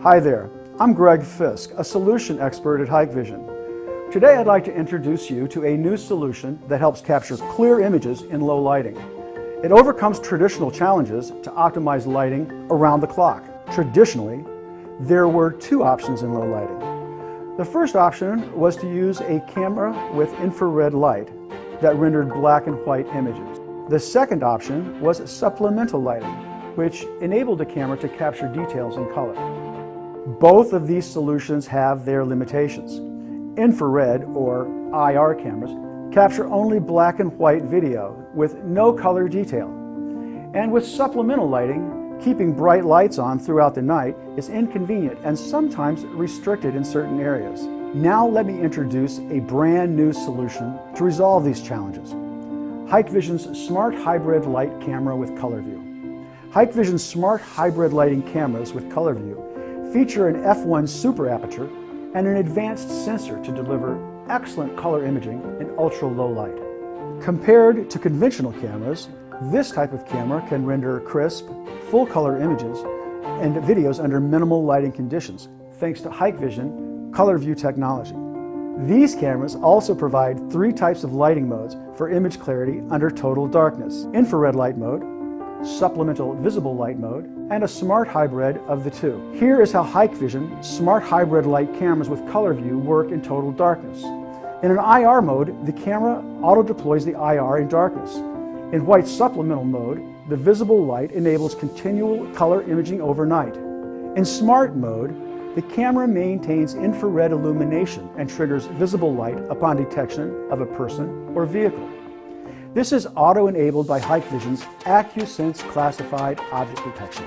Hi there, I'm Greg Fisk, a solution expert at Hikvision. Today I'd like to introduce you to a new solution that helps capture clear images in low lighting. It overcomes traditional challenges to optimize lighting around the clock. Traditionally, there were two options in low lighting. The first option was to use a camera with infrared light that rendered black and white images. The second option was supplemental lighting, which enabled the camera to capture details in color. Both of these solutions have their limitations. Infrared, or IR cameras, capture only black and white video with no color detail. And with supplemental lighting, keeping bright lights on throughout the night is inconvenient and sometimes restricted in certain areas. Now let me introduce a brand new solution to resolve these challenges. Hikvision's Smart Hybrid Light Camera with ColorVu. Hikvision's Smart Hybrid Lighting cameras with ColorVu feature an f1 super aperture and an advanced sensor to deliver excellent color imaging in ultra-low light. Compared to conventional cameras, this type of camera can render crisp, full-color images and videos under minimal lighting conditions, thanks to Hikvision ColorVu technology. These cameras also provide three types of lighting modes for image clarity under total darkness: infrared light mode, supplemental visible light mode, and a smart hybrid of the two. Here is how Hikvision Smart Hybrid Light cameras with ColorVu work in total darkness. In an IR mode, the camera auto-deploys the IR in darkness. In white supplemental mode, the visible light enables continual color imaging overnight. In smart mode, the camera maintains infrared illumination and triggers visible light upon detection of a person or vehicle. This is auto-enabled by Hikvision's AccuSense classified object detection.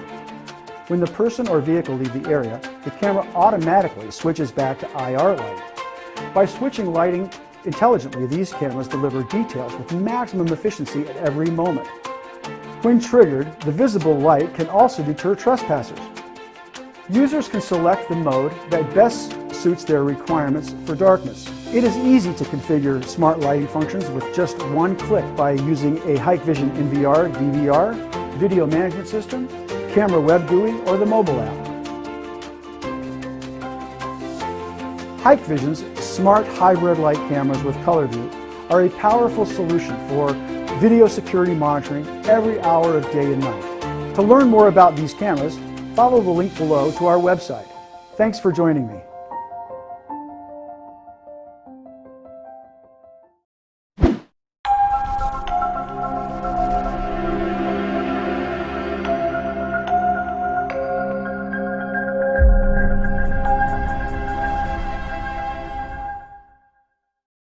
When the person or vehicle leave the area, the camera automatically switches back to IR light. By switching lighting intelligently, these cameras deliver details with maximum efficiency at every moment. When triggered, the visible light can also deter trespassers. Users can select the mode that best suits their requirements for darkness. It is easy to configure smart lighting functions with just one click by using a Hikvision NVR DVR, video management system, camera web GUI, or the mobile app. Hikvision's Smart Hybrid Light cameras with ColorVu are a powerful solution for video security monitoring every hour of day and night. To learn more about these cameras, follow the link below to our website. Thanks for joining me.